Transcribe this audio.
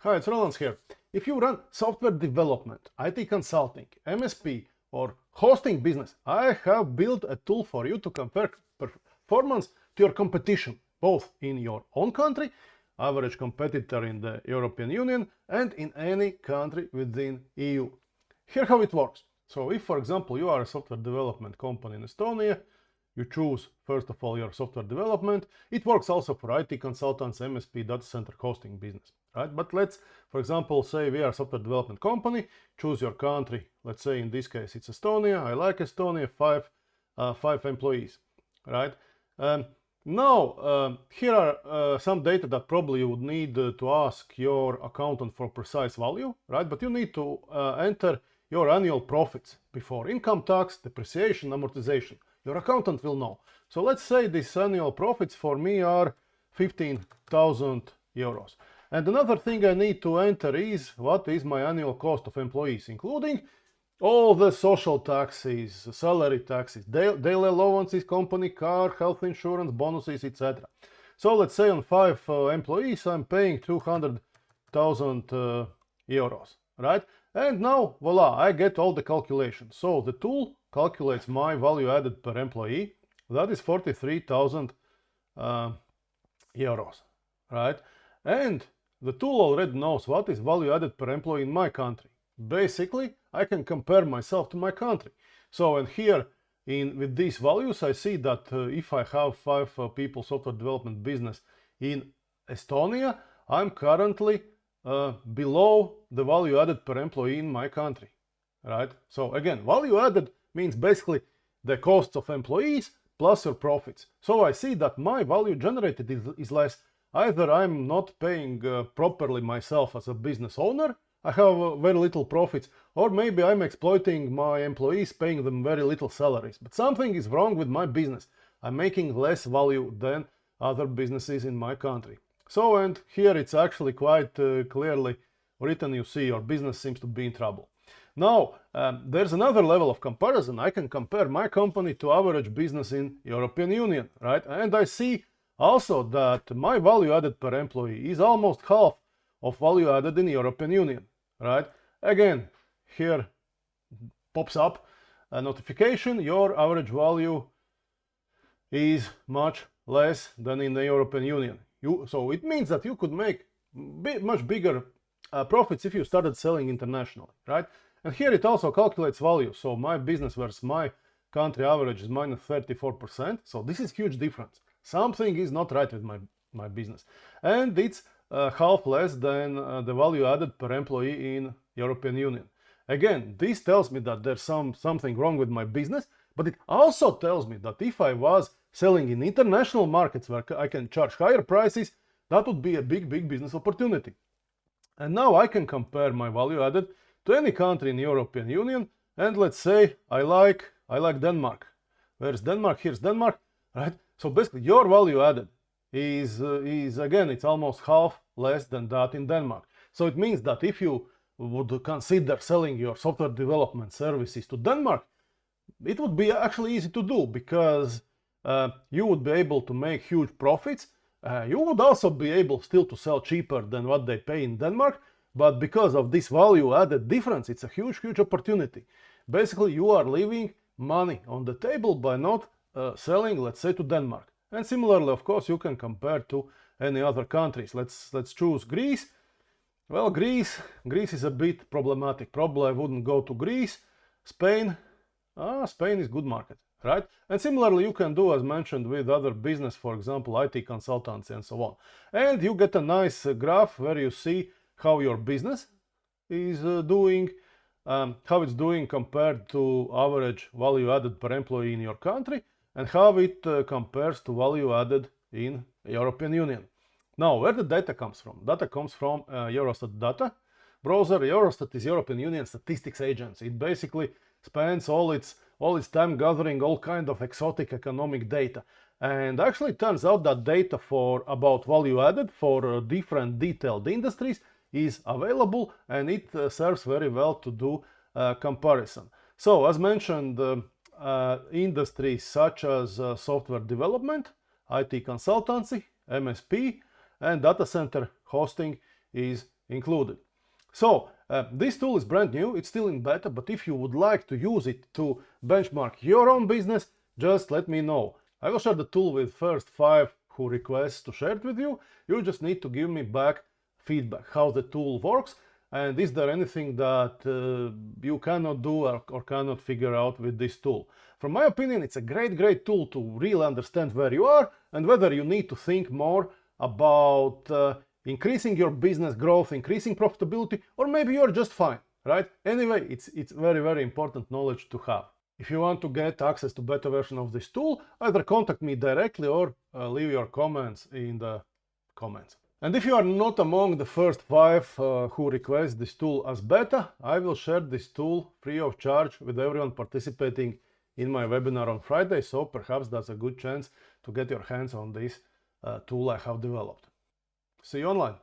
Hi, it's Roland here. If you run software development, IT consulting, MSP, or hosting business, I have built a tool for you to compare performance to your competition, both in your own country, average competitor in the European Union, and in any country within EU. Here how it works. So if, for example, you are a software development company in Estonia, you choose, first of all, your software development. It works also for IT consultants, MSP, data center hosting business, right? But let's, for example, say we are a software development company, choose your country. Let's say in this case, it's Estonia. I like Estonia, five employees, right? Now, here are some data that probably you would need to ask your accountant for precise value, right? But you need to enter your annual profits before income tax, depreciation, amortization. Your accountant will know. So let's say these annual profits for me are 15,000 euros. And another thing I need to enter is what is my annual cost of employees, including all the social taxes, salary taxes, daily allowances, company car, health insurance, bonuses, etc. So let's say on 5 employees, I'm paying 200,000 euros, right? And now, voila, I get all the calculations. So the tool calculates my value added per employee. That is 43,000 euros, right? And the tool already knows what is value added per employee in my country. Basically, I can compare myself to my country. So, and here with these values, I see that if I have 5 people software development business in Estonia, I'm currently below the value added per employee in my country, right? So again, value added means basically the costs of employees plus your profits. So I see that my value generated is less. Either I'm not paying properly myself as a business owner, I have very little profits, or maybe I'm exploiting my employees, paying them very little salaries. But something is wrong with my business. I'm making less value than other businesses in my country. So, and here it's actually quite clearly written, you see your business seems to be in trouble. Now, there's another level of comparison. I can compare my company to average business in European Union, right? And I see also that my value added per employee is almost half of value added in European Union, right? Again, here pops up a notification, your average value is much less than in the European Union. So it means that you could make much bigger profits if you started selling internationally, right? And here it also calculates value. So my business versus my country average is minus 34%. So this is huge difference. Something is not right with my business. And it's half less than the value added per employee in European Union. Again, this tells me that there's something wrong with my business, but it also tells me that if I was selling in international markets where I can charge higher prices, that would be a big business opportunity. And now I can compare my value added to any country in the European Union, and let's say I like Denmark. Where's Denmark? Here's Denmark, right? So basically your value added is again, it's almost half less than that in Denmark. So it means that if you would consider selling your software development services to Denmark, it would be actually easy to do, because you would be able to make huge profits. You would also be able still to sell cheaper than what they pay in Denmark, but because of this value added difference, it's a huge opportunity. Basically, you are leaving money on the table by not selling, let's say, to Denmark. And similarly, of course, you can compare to any other countries. Let's choose Greece. Well, Greece is a bit problematic. Probably I wouldn't go to Greece. Spain is good market, right? And similarly, you can do as mentioned with other business, for example, IT consultancy and so on. And you get a nice graph where you see how your business is doing, how it's doing compared to average value added per employee in your country, and how it compares to value added in European Union. Now, where the data comes from? Data comes from Eurostat data browser. Eurostat is European Union statistics agency. It basically spends all its time gathering all kind of exotic economic data. And actually it turns out that data about value added for different detailed industries is available, and it serves very well to do comparison. So as mentioned, industries such as software development, IT consultancy, MSP, and data center hosting is included. So this tool is brand new, it's still in beta, but if you would like to use it to benchmark your own business, just let me know. I will share the tool with first 5 who request to share it with you. You just need to give me back feedback, how the tool works, and is there anything that you cannot do or cannot figure out with this tool. From my opinion, it's a great tool to really understand where you are and whether you need to think more about increasing your business growth, increasing profitability, or maybe you're just fine, right? Anyway, it's very important knowledge to have. If you want to get access to beta version of this tool, either contact me directly or leave your comments in the comments. And if you are not among the first 5 who request this tool as beta, I will share this tool free of charge with everyone participating in my webinar on Friday, so perhaps that's a good chance to get your hands on this tool I have developed. See you online.